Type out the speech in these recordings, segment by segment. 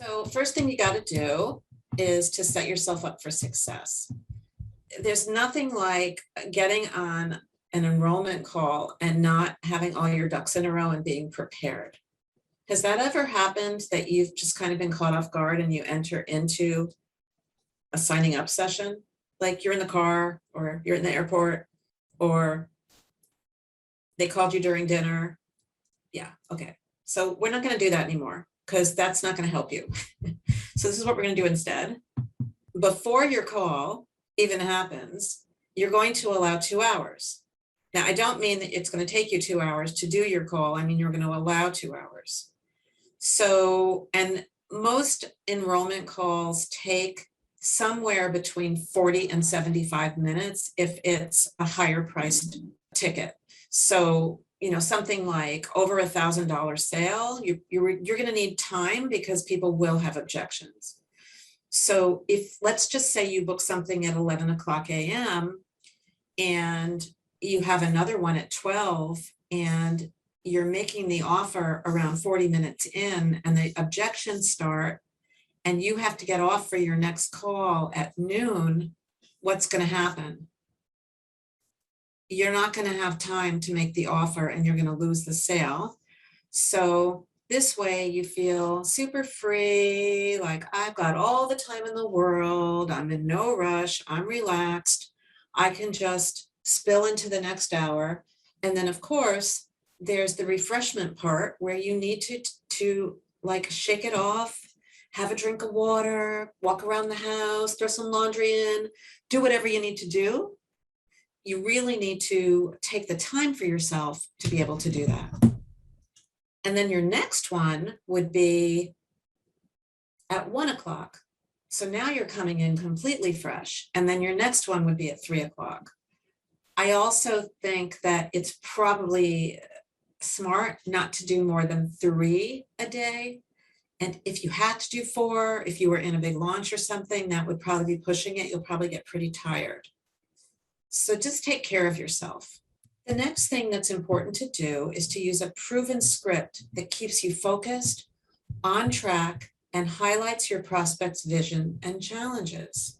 So first thing you got to do is to set yourself up for success. There's nothing like getting on an enrollment call and not having all your ducks in a row and being prepared. Has that ever happened that you've just kind of been caught off guard and you enter into a signing up session? Like you're in the car or you're in the airport or they called you during dinner. Yeah, okay. So we're not going to do that anymore because that's not going to help you. So this is what we're going to do instead. Before your call even happens, you're going to allow 2 hours. Now, I don't mean that it's going to take you 2 hours to do your call. I mean, you're going to allow 2 hours. So, and most enrollment calls take somewhere between 40 and 75 minutes if it's a higher priced ticket. So, something like over $1,000 sale, you're going to need time because people will have objections. So if, let's just say you book something at 11 o'clock a.m. and you have another one at 12 and you're making the offer around 40 minutes in and the objections start and you have to get off for your next call at noon, what's going to happen? You're not going to have time to make the offer and you're going to lose the sale. So this way you feel super free, like I've got all the time in the world, I'm in no rush, I'm relaxed, I can just spill into the next hour. And then of course, there's the refreshment part where you need to like shake it off, have a drink of water, walk around the house, throw some laundry in, do whatever you need to do. You really need to take the time for yourself to be able to do that. And then your next one would be at 1 o'clock. So now you're coming in completely fresh. And then your next one would be at 3 o'clock. I also think that it's probably smart not to do more than 3 a day. And if you had to do 4, if you were in a big launch or something, that would probably be pushing it. You'll probably get pretty tired. So just take care of yourself. The next thing that's important to do is to use a proven script that keeps you focused, on track, and highlights your prospect's vision and challenges.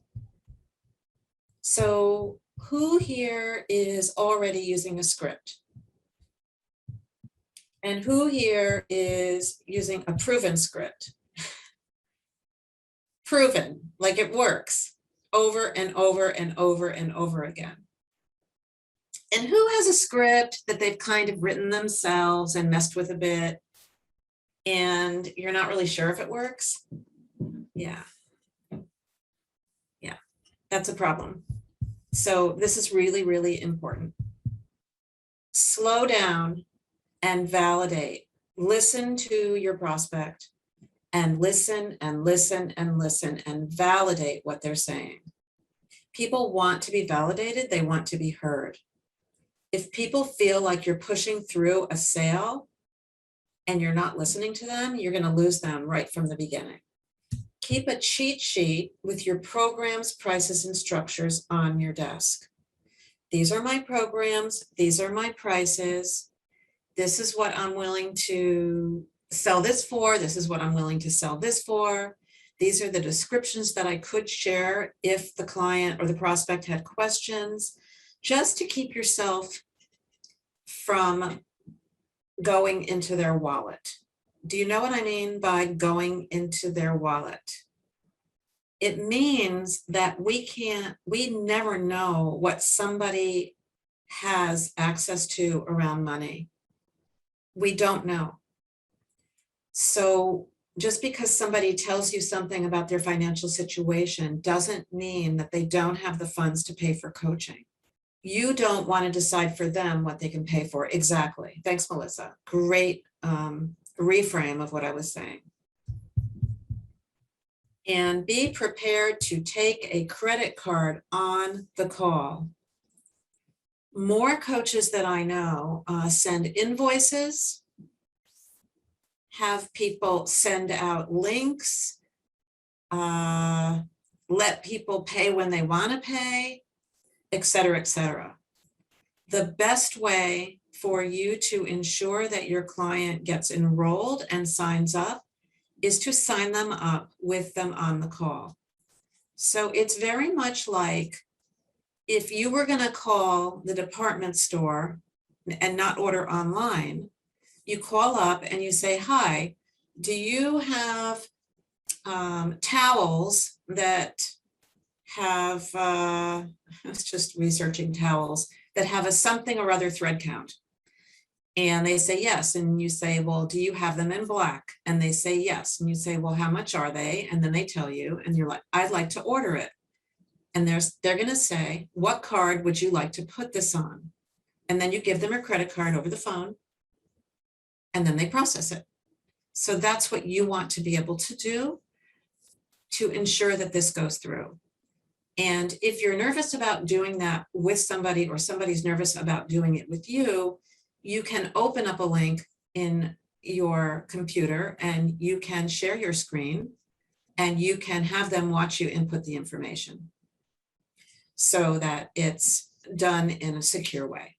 So who here is already using a script? And who here is using a proven script? Proven, like it works over and over and over and over again. And who has a script that they've kind of written themselves and messed with a bit, and you're not really sure if it works? Yeah, that's a problem. So this is really, really important. Slow down and validate. Listen to your prospect and listen and listen and listen and validate what they're saying. People want to be validated. They want to be heard. If people feel like you're pushing through a sale and you're not listening to them, you're going to lose them right from the beginning. Keep a cheat sheet with your programs, prices, and structures on your desk. These are my programs. These are my prices. This is what I'm willing to sell this for. This is what I'm willing to sell this for. These are the descriptions that I could share if the client or the prospect had questions, just to keep yourself from going into their wallet. Do you know what I mean by going into their wallet? It means that we never know what somebody has access to around money. We don't know. So just because somebody tells you something about their financial situation doesn't mean that they don't have the funds to pay for coaching. You don't want to decide for them what they can pay for. Exactly. Thanks, Melissa. Great reframe of what I was saying. And be prepared to take a credit card on the call. More coaches that I know send invoices, have people send out links, let people pay when they want to pay, et cetera, et cetera. The best way for you to ensure that your client gets enrolled and signs up is to sign them up with them on the call. So it's very much like if you were going to call the department store and not order online, you call up and you say, hi, do you have towels that have, I was just researching towels, that have a something or other thread count? And they say yes. And you say, well, do you have them in black? And they say yes. And you say, well, how much are they? And then they tell you, and you're like, I'd like to order it. And they're going to say, what card would you like to put this on? And then you give them a credit card over the phone, and then they process it. So that's what you want to be able to do to ensure that this goes through. And if you're nervous about doing that with somebody, or somebody's nervous about doing it with you, you can open up a link in your computer and you can share your screen and you can have them watch you input the information so that it's done in a secure way.